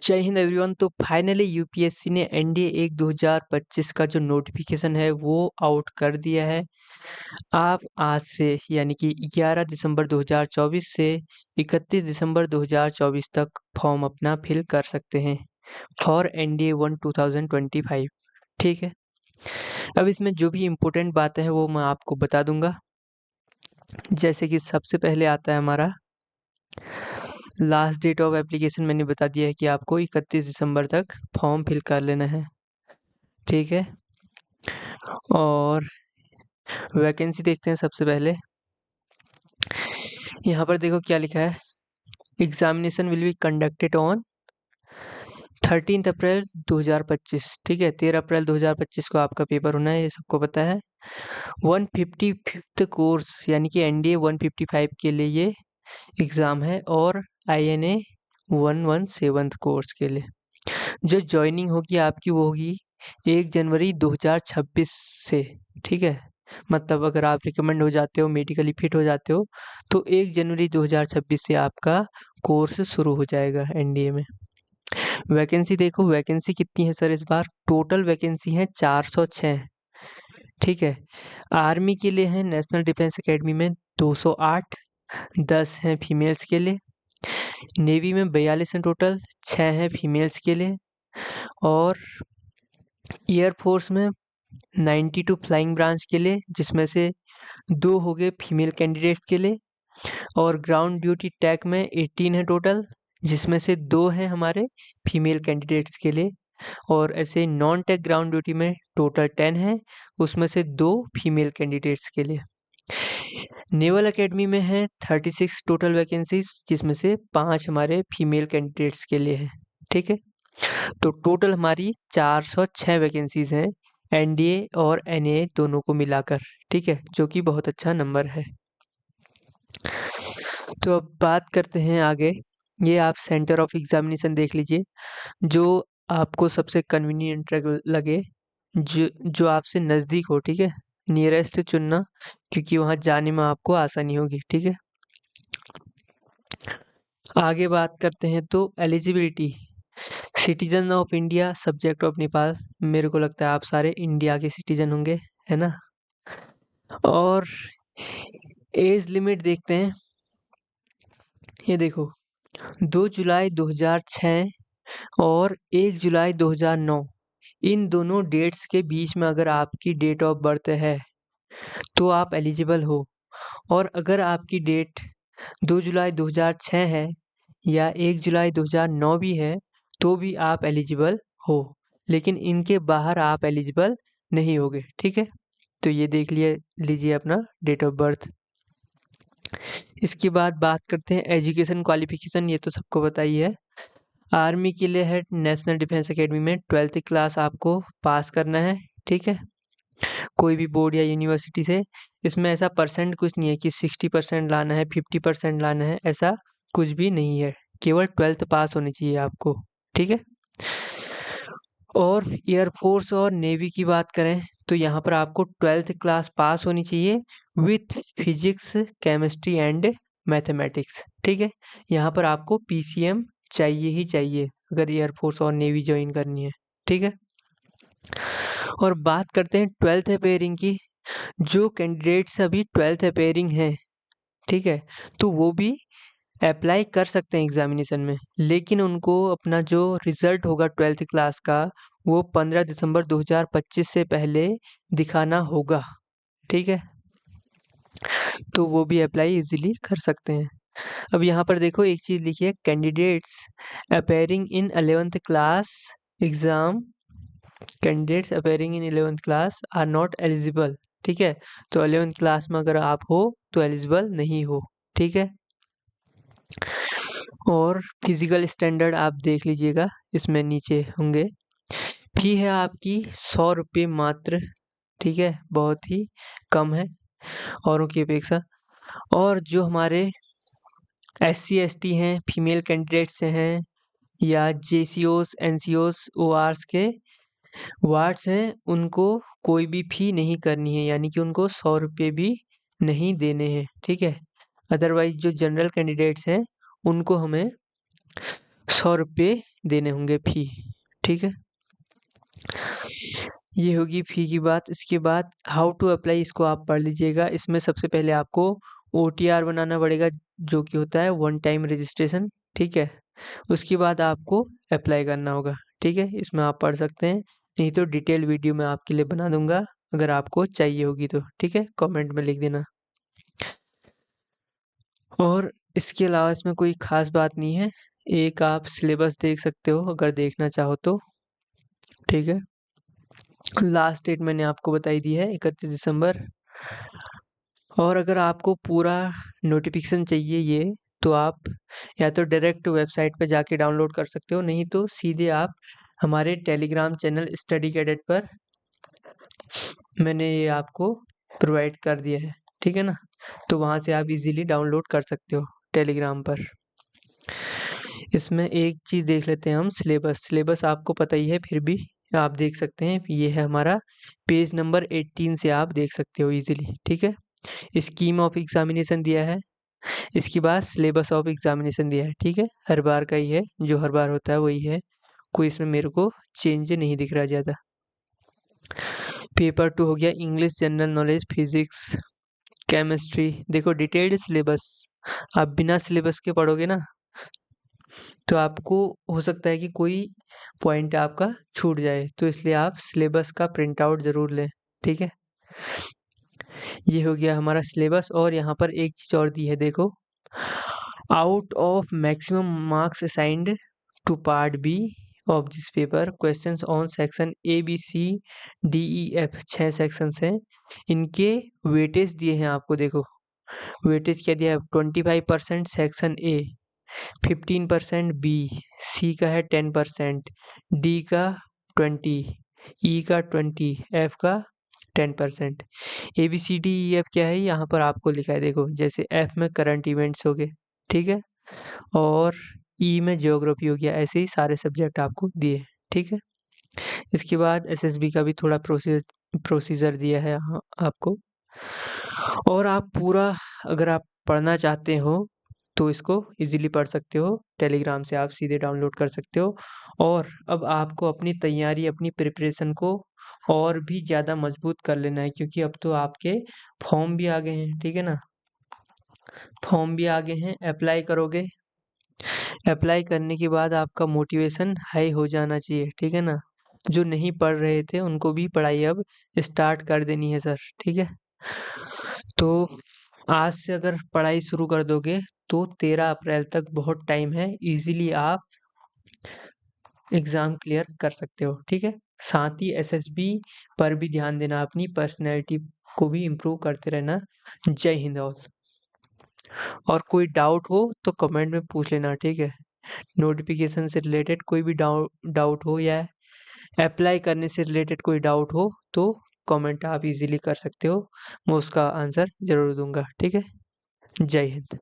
जय हिंद एवरीवन। तो finally UPSC ने एनडीए 1 2025 का जो नोटिफिकेशन है वो आउट कर दिया है। आप आज से यानी कि 11 दिसंबर 2024 से 31 दिसंबर 2024 तक फॉर्म अपना फिल कर सकते हैं फॉर एनडीए 1 2025। ठीक है, अब इसमें जो भी इम्पोर्टेंट बातें हैं वो मैं आपको बता दूंगा। जैसे कि सबसे पहले आता है हमारा लास्ट डेट ऑफ एप्लीकेशन। मैंने बता दिया है कि आपको 31 दिसंबर तक फॉर्म फिल कर लेना है। ठीक है, और वैकेंसी देखते हैं। सबसे पहले यहाँ पर देखो क्या लिखा है, examination will be conducted on 13 अप्रैल 2025। ठीक है, 13 अप्रैल 2025 को आपका पेपर होना है, ये सबको पता है। 155th कोर्स यानी कि एनडीए 155 के लिए ये एग्ज़ाम है, और आईएनए 117 कोर्स के लिए जो ज्वाइनिंग होगी आपकी वो होगी 1 जनवरी 2026 से। ठीक है, मतलब अगर आप रिकमेंड हो जाते हो, मेडिकली फिट हो जाते हो, तो 1 जनवरी 2026 से आपका कोर्स शुरू हो जाएगा एनडीए में। वैकेंसी देखो, वैकेंसी कितनी है सर इस बार? टोटल वैकेंसी है 406। ठीक है, आर्मी के लिए है नेशनल डिफेंस एकेडमी में 208, 10 हैं फीमेल्स के लिए। नेवी में 42 हैं टोटल, 6 हैं फीमेल्स के लिए। और एयरफोर्स में 92 फ्लाइंग ब्रांच के लिए, जिसमें से 2 हो गए फीमेल कैंडिडेट्स के लिए। और ग्राउंड ड्यूटी टैक में 18 है टोटल, जिसमें से 2 हैं हमारे फीमेल कैंडिडेट्स के लिए। और ऐसे नॉन टेक ग्राउंड ड्यूटी में टोटल 10 है, उसमें से 2 फीमेल कैंडिडेट्स के लिए। नेवल एकेडमी में है 36 टोटल वैकेंसीज, जिसमें से 5 हमारे फीमेल कैंडिडेट्स के लिए है। ठीक है, तो टोटल हमारी 406 वैकेंसीज हैं एनडीए और एनएए दोनों को मिलाकर। ठीक है, जो कि बहुत अच्छा नंबर है। तो अब बात करते हैं आगे। ये आप सेंटर ऑफ एग्जामिनेशन देख लीजिए, जो आपको सबसे कन्वीनियंट लगे, जो आपसे नज़दीक हो। ठीक है, नियरेस्ट चुनना, क्योंकि वहाँ जाने में आपको आसानी होगी। ठीक है, आगे बात करते हैं। तो eligibility, citizen of India, subject of Nepal. मेरे को लगता है आप सारे इंडिया के सिटीजन होंगे, है ना। और एज लिमिट देखते हैं। ये देखो, 2 जुलाई 2006 और 1 जुलाई 2009, इन दोनों डेट्स के बीच में अगर आपकी डेट ऑफ बर्थ है तो आप एलिजिबल हो। और अगर आपकी डेट 2 जुलाई 2006 है या 1 जुलाई 2009 भी है तो भी आप एलिजिबल हो, लेकिन इनके बाहर आप एलिजिबल नहीं होगे। ठीक है, तो ये देख लीजिए अपना डेट ऑफ बर्थ। इसके बाद बात करते हैं एजुकेशन क्वालिफिकेशन। ये तो सबको पता ही है। आर्मी के लिए है नेशनल डिफेंस एकेडमी में 12th क्लास आपको पास करना है। ठीक है, कोई भी बोर्ड या यूनिवर्सिटी से। इसमें ऐसा परसेंट कुछ नहीं है कि 60% लाना है, 50% लाना है, ऐसा कुछ भी नहीं है। केवल 12th पास होनी चाहिए आपको। ठीक है, और एयरफोर्स और नेवी की बात करें तो यहाँ पर आपको 12th क्लास पास होनी चाहिए with physics, chemistry and mathematics. ठीक है, यहाँ पर आपको पीसीएम चाहिए ही चाहिए अगर एयरफोर्स और नेवी ज्वाइन करनी है। ठीक है, और बात करते हैं 12th अपेयरिंग की। जो कैंडिडेट्स अभी 12th अपेयरिंग हैं, ठीक है, तो वो भी अप्लाई कर सकते हैं एग्जामिनेशन में, लेकिन उनको अपना जो रिजल्ट होगा 12th क्लास का वो 15 दिसंबर 2025 से पहले दिखाना होगा। ठीक है, तो वो भी अप्लाई इजीली कर सकते हैं। अब यहाँ पर देखो एक चीज़ लिखी है, candidates appearing in 11th class exam, candidates appearing in 11th class are not eligible. ठीक है, तो 11th क्लास में अगर आप हो तो एलिजिबल नहीं हो। ठीक है, और फिजिकल स्टैंडर्ड आप देख लीजिएगा, इसमें नीचे होंगे। फी है आपकी 100 रुपये मात्र। ठीक है, बहुत ही कम है औरों की अपेक्षा। और जो हमारे SC ST हैं, फीमेल कैंडिडेट्स हैं, या JCOs NCOs ORs के वार्ड्स हैं, उनको कोई भी फी नहीं करनी है, यानी कि उनको 100 रुपये भी नहीं देने हैं। ठीक है, अदरवाइज जो जनरल कैंडिडेट्स हैं उनको हमें 100 रुपये देने होंगे फ़ी, ठीक है। ये होगी फ़ी की बात। इसके बाद हाउ टू अप्लाई, इसको आप पढ़ लीजिएगा। इसमें सबसे पहले आपको OTR बनाना पड़ेगा, जो कि होता है वन टाइम रजिस्ट्रेशन, ठीक है। उसके बाद आपको अप्लाई करना होगा, ठीक है। इसमें आप पढ़ सकते हैं, नहीं तो डिटेल वीडियो मैं आपके लिए बना दूंगा अगर आपको चाहिए होगी तो, ठीक है। कमेंट में लिख देना। और इसके अलावा इसमें कोई ख़ास बात नहीं है। एक आप सिलेबस देख सकते हो अगर देखना चाहो तो, ठीक है। लास्ट डेट मैंने आपको बताई दी है 31 दिसंबर। और अगर आपको पूरा नोटिफिकेशन चाहिए ये, तो आप या तो डायरेक्ट वेबसाइट पे जाके डाउनलोड कर सकते हो, नहीं तो सीधे आप हमारे टेलीग्राम चैनल स्टडी कैडेट पर मैंने ये आपको प्रोवाइड कर दिया है, ठीक है ना। तो वहाँ से आप इजीली डाउनलोड कर सकते हो टेलीग्राम पर। इसमें एक चीज़ देख लेते हैं हम, सिलेबस आपको पता ही है, फिर भी आप देख सकते हैं। ये है हमारा पेज नंबर 18 से आप देख सकते हो इजीली, ठीक है। स्कीम ऑफ एग्जामिनेशन दिया है, इसके बाद सिलेबस ऑफ एग्जामिनेशन दिया है, ठीक है। हर बार का ही है, जो हर बार होता है वही है, कोई इसमें मेरे को चेंज नहीं दिख रहा ज़्यादा। पेपर 2 हो गया English general knowledge, physics, chemistry. देखो डिटेल्ड सिलेबस, आप बिना सिलेबस के पढ़ोगे ना तो आपको हो सकता है कि कोई पॉइंट आपका छूट जाए, तो इसलिए आप सिलेबस का प्रिंट आउट ज़रूर लें, ठीक है। ये हो गया हमारा सिलेबस। और यहाँ पर एक चीज़ और दी है, देखो, out of maximum marks assigned to part B of this paper, questions on section ABCDEF, 6 sections हैं, इनके वेटेज दिए हैं आपको। देखो वेटेज क्या दिया है, 25% सेक्शन ए, 15% बी, सी का है 10%, डी का 20, ई का 20, एफ का 10%। ABCDEF क्या है, यहाँ पर आपको लिखा है, देखो जैसे एफ में करंट इवेंट्स हो गए, ठीक है, और ई में ज्योग्राफी हो गया, ऐसे ही सारे सब्जेक्ट आपको दिए, ठीक है। इसके बाद SSB का भी थोड़ा प्रोसीजर दिया है यहाँ आपको। और आप पूरा अगर आप पढ़ना चाहते हो तो इसको इजीली पढ़ सकते हो, टेलीग्राम से आप सीधे डाउनलोड कर सकते हो। और अब आपको अपनी तैयारी, अपनी प्रिपरेशन को और भी ज़्यादा मजबूत कर लेना है, क्योंकि अब तो आपके फॉर्म भी आ गए हैं, ठीक है ना। फॉर्म भी आ गए हैं, अप्लाई करोगे, अप्लाई करने के बाद आपका मोटिवेशन हाई हो जाना चाहिए, ठीक है ना। जो नहीं पढ़ रहे थे उनको भी पढ़ाई अब स्टार्ट कर देनी है सर, ठीक है। तो आज से अगर पढ़ाई शुरू कर दोगे तो 13 अप्रैल तक बहुत टाइम है, इजीली आप एग्ज़ाम क्लियर कर सकते हो, ठीक है। साथ ही SSB पर भी ध्यान देना, अपनी पर्सनैलिटी को भी इम्प्रूव करते रहना। जय हिंद ऑल। और कोई डाउट हो तो कमेंट में पूछ लेना, ठीक है। नोटिफिकेशन से रिलेटेड कोई भी डाउट हो या अप्लाई करने से रिलेटेड कोई डाउट हो तो कमेंट आप इजीली कर सकते हो, मैं उसका आंसर ज़रूर दूंगा, ठीक है। जय हिंद।